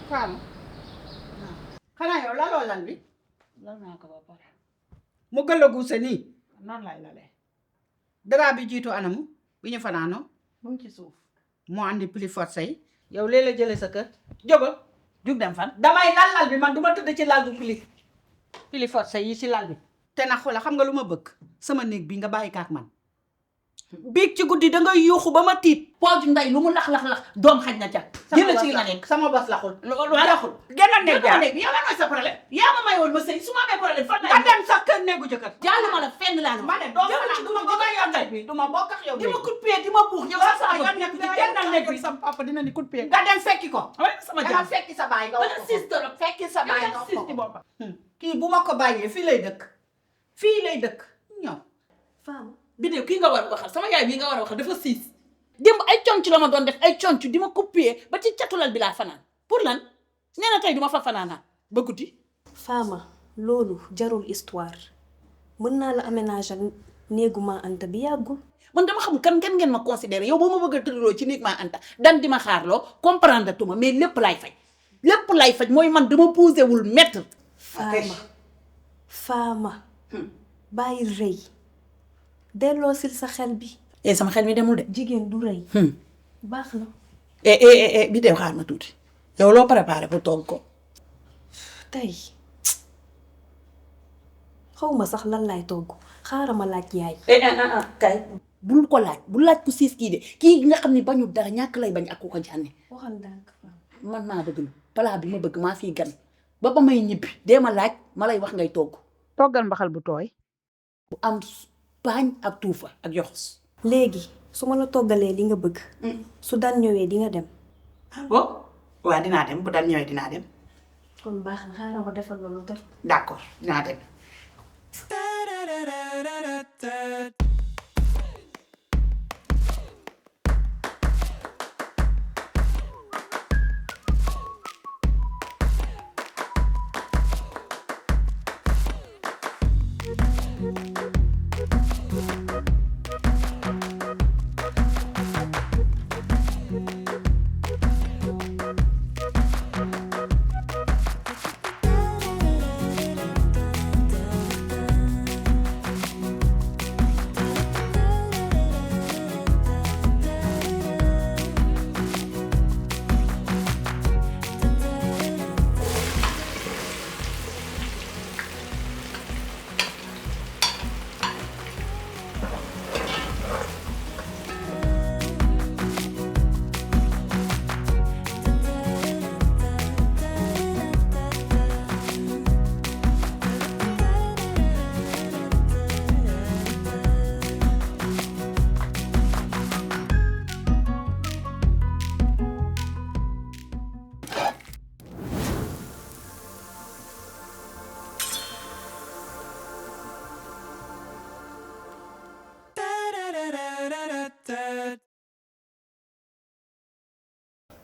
Femme xanaa yow laloo lal bi lan naa ko ba pare. mu gël a guuse nii nan lay lalee. dara bi jiitu anamu bi ñu fanaanoo mu ngi ci suuf. moo andi plus force yi yow léeg la jële sa kër jógal jug dem fan. damay lal bi man du ma tëdd ci lal bu plus force yi ci lal bi te na xoolal xam nga lu ma bëgg sama néeg bi nga bàyyi kaak man biig ci guddi dangay yuuxu ba ma tiit pooju nday lu mu lax doom xaj na ca. jëlee ci li nga nekk sama bos laxul loolu laxul. gënal néeg jaar néeg bi yow lan mooy sa problème. yaa ma may woon ma sëy su ma amee problème fan nga dem sax kër néegu jëkkër jàll ma la fenn laa la. ma ne doo fanaan du ma bokk ak yow tey bi du ma bokk ak yow di ma coup de pied di ma buux yow sa sama yoon nekk ci gënal néeg bi sama papa dina ni coup de pied. nga dem fekki ko sama dama jàmm fekki sa baay nga wax ko sis torop fekki sa baay nga wax sis ko ci boppam. kii bu ma ko bàyyee fii lay dëkk ñëw Fama bidéo kii nga war a waxal sama yaay bii nga war a waxal dafa siis démb ay conc la ma doon def ay conc di ma coupé ba ci catulal bi laa fanaan pour lan nee na tey duma fa fanaanaa ba guddi. Fama loolu jarul histoire mën naa la aménager néegu maa Anta bi yàggul. man dama xamul kan ngeen ma considéré yow boo ma bëgg a tëddaloo ci néeg maa Anta dan di ma xaarloo comprendre tuma mais lépp lay faj mooy man dama posé wul mètre. Fama bàyyi rëy delloo sil sa xel bi. sama xel mi demul de. jigéen du rëy. baax na. bi dem xaar ma tuuti yow loo préparé pour togg ko. tey xaw ma sax lan laay togg xaaral ma laaj yaay. kay bul ko laaj bul laaj ku siis kii de kii nga xam ne bañu dara ñàkk lay bañ ak ku ko jànne. waxal ndànk man maa bëgg lu palaa bi ma bëgg maa fii gan ba may ñibbi dee ma laaj ma lay wax ngay togg. toggal mbaxal bu tooy. bu am paañ ak tuufa ak yoxos. léegi su ma la toggalee li nga bëgg. su daan ñëwee di nga dem. waaw dinaa dem bu daan ñëwee dinaa dem. kon baax na xaaral ma defal loolu def. d'accord dinaa dem.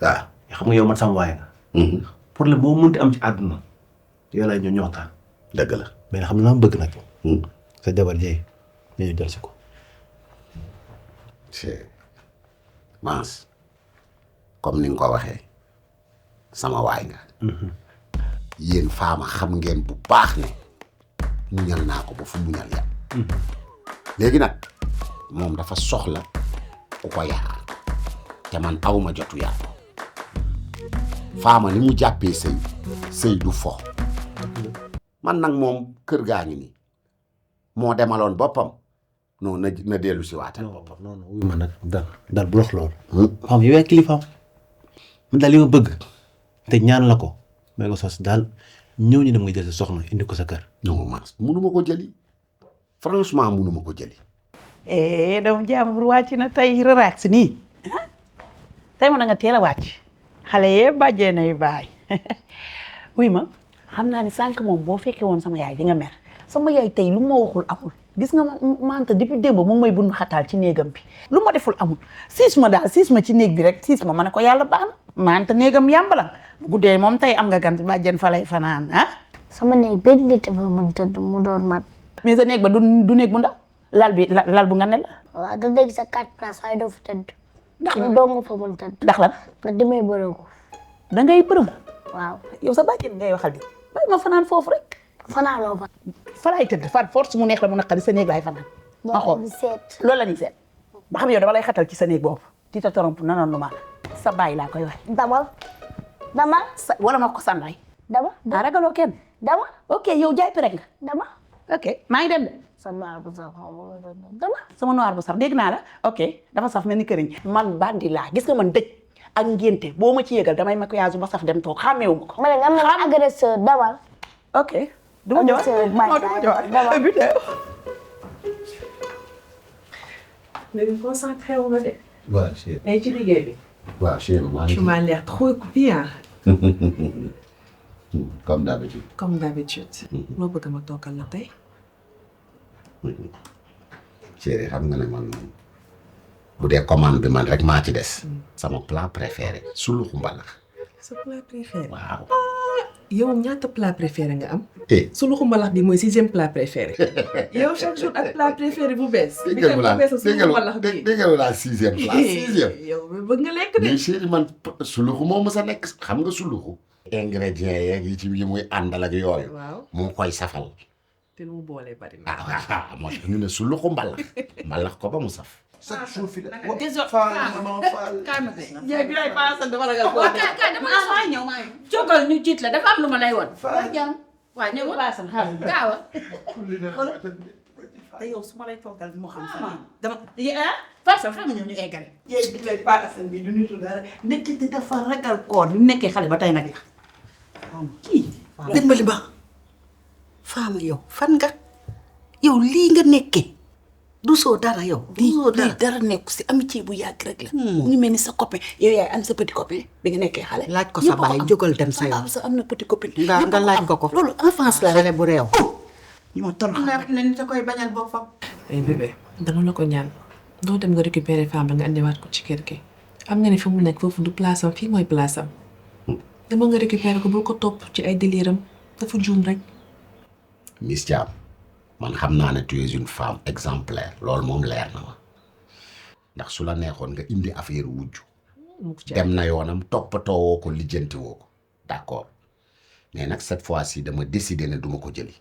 waaw xam nga yow man sama waay nga. problème boo mënti am ci àdduna yow lay ñu waxtaan. dëgg la mais xam naa bëgg nag. sa jabar jee ñu jël si ko. c'est Mans comme ni nga ko waxee sama waay nga. yéen Fama xam ngeen bu baax ne muñal naa ko ba fu muñal yam. léegi nag moom dafa soxla ku ko yar te man awma jotu yar ko. Fama ni mu jàppee sëy du fo man nag moom kër gaa ngi nii moo demaloon boppam non na dellu si waatal boppam. non wuy ma nag dal bu lox loolu. xam yow yaa kilifaam man daal li ma bëgg te ñaan la ko may ko sos daal ñëw ñu dem nga jël sa soxna indi ko sa kër. non man munuma ko jëli franchement munuma ko jëli. doomu jàmbur wàcc na tey relax nii tey mën na nga teel a wàcc xale yee bàjjee nay baay wuy ma xam naa ni sànq moom boo fekkee woon sama yaay di nga mer sama yaay tey lu ma waxul amul gis nga ma Anta depuis démb moom may bund xataal ci néegam bi lu ma deful amul siis ma ci néeg bi rek siis ma ne ko yàlla baax na ma Anta néegam yàmbalang bu guddee moom tey am nga gant bàjjen fa lay fanaan ah. sama néeg benn nit fa mën tëdd mu doon mat. mais sa néeg ba du néeg bu ndaw lal bu nga ne la. waaw da dégg sa 4 places waaye doo fa tëdd. ndax yow doo nga fa mën tëdd. ndax lan nga demee bërëgu. da ngay bërëmu waaw. yow sa bàjjen ngay waxal di bàyyi ma fanaan foofu rek fanaanoo fa. fa laay tëdd fan force mu neex la mu naqari sa néeg laay fanaan ma xool di seet. loolu la ñuy seet ba xam yow dama lay xatal ci sa néeg boobu ti ta toromp nanoon lu ma sa bàyyi laa koy wax damal. damal. sa wala ma ko sanlay dama. a ragaloo kenn dama. ok yow jaay rek nga dama. ok maa ngi dem de sa noir bu sax xaw ma dama. sama noir bu saf dégg naa la ok dafa saf mel ni këriñ man bandi laa gis nga man dëj ak ngénte boo ma ci yëgal damay maquillage ba saf dem toog xàmmeewu ma ko ma ne nga mel ni agresseur damal. ok du ma ñëwaat Agresseur bàyyi du ma ñëwaat bi de léegi concentré wu ma de. waaw chérie. ay ci liggéey bi. waaw chérie maa ngi tu m'as l'air trop bien. comme d'habitude. comme d'habitude. loo bëgg ma toogal la tey. chérie xam nga ne man bu dee commande bi man rek maa ci des. sama plat préféré suluxu mbalax. sa plat préféré. waaw. yow ñaata plat préféré nga am. eh suluxu mbalax bi mooy 6e plat préféré. yow chaque jour ak plat préféré bu bees. déggal mu naan suluxu mbalax bi. déggal mu naan 6e plat 6e. yow bëgg nga lekk de. mais chérie man suluxu moo mës a nekk xam nga suluxu. ingrédients yeeg yi ci yi muy àndal ak yooyu. waaw moo koy safal. te lu mu boolee bari na. ah waaw moo tax ñu ne suluxu mbalax. mbalax ko ba mu saf. chaque jour fi la Ndiaye bi lay paasal dama ragal koo def. kaay dama maa ñëw maa ñëw. jógal ñu jiit la dafa am lu ma lay woon. waaw ñëw paasal xaar gaaw a. te yow su ma lay toogal mu xam sa dama Fatou xam nga ñëw ñu eggale. yéen bi lay paasal bi du nitu dara nekk dafa ragal koor ni mu nekkee xale ba tey nag la kii dimbali ba faama yow fan nga yow lii nga nekkee du soo dara yow. lii dara nekku si amitié bu yàgg rek la mu ngi mel ni sa copain yow yaay am sa petit copain bi nga nekkee xale laaj ko sa baay jógal dem sa yoon. am na petit copine nga laaj ko ko. loolu enfance la xale bu réew. ñu ma torox nga ne nit a koy bañal boppam. ay bébé dama la ko ñaan doo dem nga récupérer femme ba nga andiwaat ko ci kër gi am nga ne fi mu nekk foofu du place am fii mooy place am dama nga récupérer ko bul ko topp ci ay déliram dafa juum rek. Miss Thiam man xam naa ne tu es une femme exemplaire loolu moom leer na ma ndax su la neexoon nga indi affaire wujj dem na yoonam toppatoo woo ko lijjanti woo ko d'accord mais nag cette fois-ci dama décider ne duma ko jëli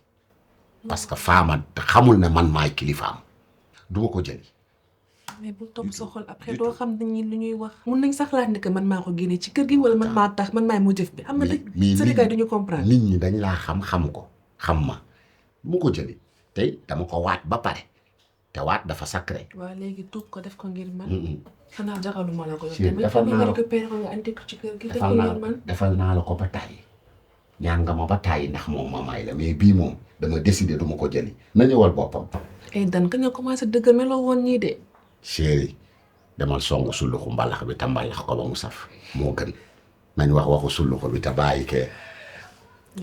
parce que femme xamul ne man maay kilifaam duma ko jëli. mais bul topp sa xol après doo xam dañuy lu ñuy wax. mun nañ sax xalaat ni que man maa ko génnee ci kër gi wala man maa tax man maay mu jëf bi. am na dëgg Sénégal duñu comprendre. nit ñi dañ laa xam ko xam ma du ma ko jëli tey dama ko waat ba pare te waat dafa sacré. waaw léegi tuub ko def ko ngir man. xanaa jaxaluma la ko. defal naa la récupéré ko nga andi ko ci kër gi def ko ngir man. defal naa la ko ba tàyyi ñaan nga ma ba tàyyi ndax moom ma may la mais bii moom dama décider du ma ko jëli na ñëwal boppam. ay dan ka nga commencé dëgg meloo woon nii de. chéri demal songu suluxu mbalax bi te mbalax ko ba mu saf moo gën nañ wax waxu suluxu bi te bàyyi kee.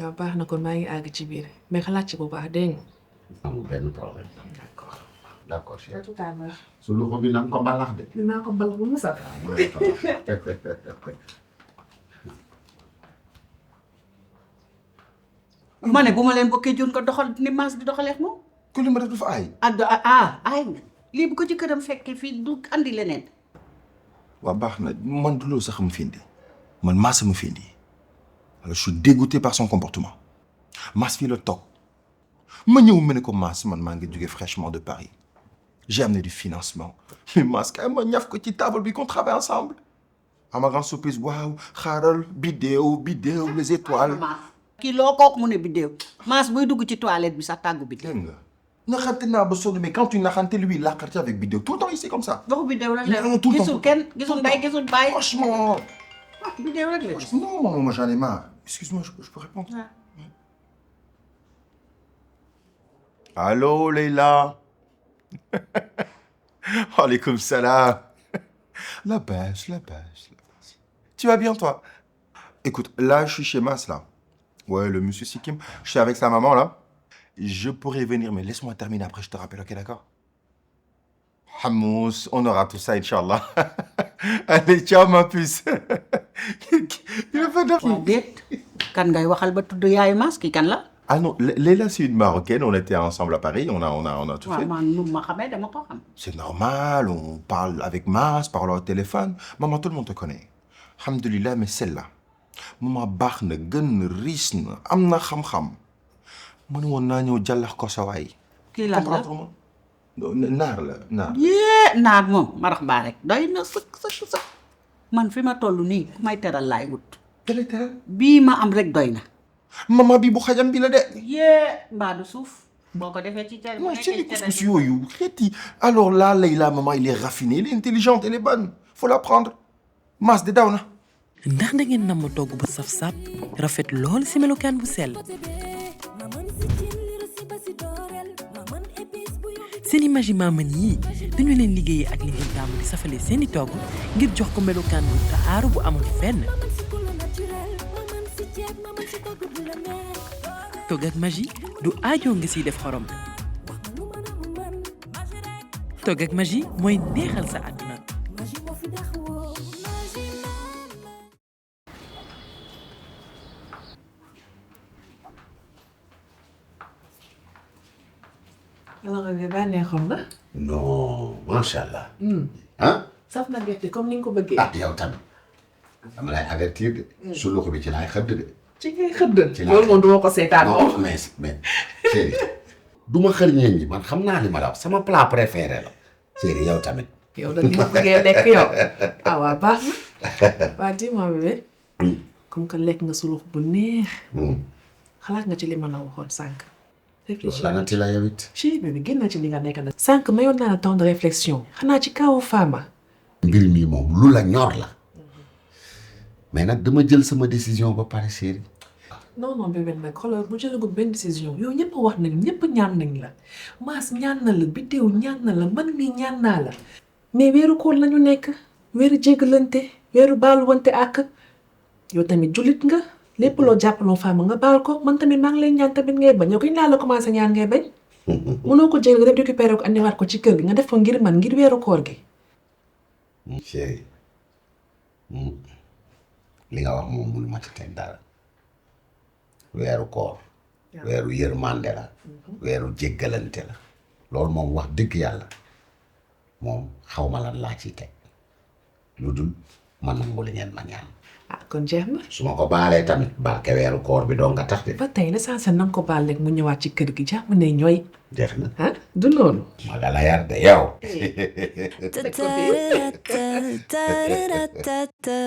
waaw baax na kon maa ngi àgg ci biir mais xalaat ci bu baax dégg nga. amul benn problème. d'accord d'accord chéri. tout à l'heure. suluxu bi na nga ko mbalax de. dinaa ko mbalax ba mu saf. ma ne bu ma leen bokkee jur ko doxal ni maas di doxaleex moom. ku li ma def dafa aay. ay nga lii bu ko ci këram fekkee fii du andi leneen. waa baax na man du loolu sax mu fi indi man Mass ma fi indi alors je suis dégoûté par son comportement Mass fii la toog ma ñëw ma ne ko Mass man maa ngi jóge fraîchement de Paris j'ai amené du financement mais Mass kay ma ñaf ko ci table bi qu'on travaille ensemble à ma grande surprise waaw xaaral bidéo les étoiles. kii loo kook mu ne biddéew Mass buy dugg ci toilette bi sax tàggu biddéew. dégg nga naxante naa ba sonn mais quand tu naxante lui laqarte avec bidéo tout le temps ici comme ça. waxu biddéew rek la Non, tout le temps. gisul kenn gisul ndey gisul bàyyi. franchement. biddéew rek la gis. non moi j'en ai marre excuse-moi je peux répondre. Allô Leïla. Alaikum salam. La baisse. Tu vas bien toi? Écoute, là je suis chez Mass là. Ouais, le monsieur Sikkim. Je suis avec sa maman là. Je pourrais venir, mais laisse-moi terminer après, je te rappelle, ok, d'accord? Hamous, on aura tout ça, Inch'Allah. Allez, ciao ma puce. Il a pas de... waaw déet kan ngay waxal ba tudd yaayu Mass kii kan la. Ah non, Leila, c'est une Marocaine. On était ensemble à Paris. On a tout waaw fait. man nu ma xamee dama ko xam. C'est normal. On parle avec Mas, parle au téléphone. Maman, tout le monde te connaît. Alhamdulillah, mais celle-là, maman baax na gën na riche na am na xam-xam. ma ne woon naa ñëw jàllax ko sa waay. kii lan la comprendre ma naar la naar. yee naar moom marax baa rek doy na sëkk man fi ma toll nii ku may teral laay wut. teel teral. bii ma am rek doy na. maman bi bu xajam bi la de. yee mbaa du suuf. boo ko defee ci tere. non c'est les couscous yooyu xeeti. alors là Leïla maman il est raffiné il est intelligente elle est bonne faut l'apprendre. Mas de daw na. ndax da ngeen namm togg bu saf sàpp rafet lool si melokaan bu sell. seeni magi maaman yii dañu leen liggéeyee ak li ngeen taamu di safale seeni togg ngir jox ko melokaan bu taaru bu amul fenn. togg ak magi du aajoo nga siy def xorom. togg ak magi mooy neexal sa àdduna. alors bi bànneexoon na. non macha allah. ah. saf na gerte comme ni nga ko bëggee. ah yow tamit dama lay avertir de. su loxo bi ci laay xëdd de. ci ngay xëdd. loolu moom duma ko seetaan moom. non mais chéri du ma xër ñeen ñi man xam naa li ma la wax sama plat préféré la chéri yow tamit. yow da nga bëggee lekk yow. ah waa baax na. waa dis-moi bébé. comme que lekk nga sulux bu neex. xalaat nga ci li ma la waxoon sànq. réfléchir la nati la yow it. chéri bébé génn na ci li nga nekk nag. sànq mayoon naa la temps de réflexion xanaa ci kawu Fama. mbir mi moom lu la ñor la mais nag dama jël sama décision ba pare chéri. non non bébé nag xoolal bu jëlagul benn décision yow ñëpp wax nañ ñëpp ñaan nañ la Mass ñaan na la Biddew ñaan na la man mii ñaan naa la mais weeru koor lañu nekk weeru jéggalante weeru baaluwante ak yow tamit jullit nga lépp loo jàppaloo Fama nga baal ko man tamit maa ngi lay ñaan tamit ngay bañ yow koy laa la commencé ñaan ngay bañ. mënoo ko jël nga dem récupérer ko andiwaat ko ci kër gi nga def ko ngir man ngir weeru koor gi. chéri li nga wax moom mënu ma ci teg dara weeru koor weeru yërmande la weeru jéggalante la loolu moom wax dëgg yàlla moom xaw ma lan laa ciy teg lu dul ma nangu li ngeen ma ñaan. ah kon jeex na. su ma ko baalee tamit barke weeru koor bi doo nga tax de. ba tey l'essentiel na nga ko baal rek mu ñëwaat ci kër gi jàmm ne ñooy. jeex na ah du noonu. ma la yar de yow. Ta ta ta ta ta ta ta.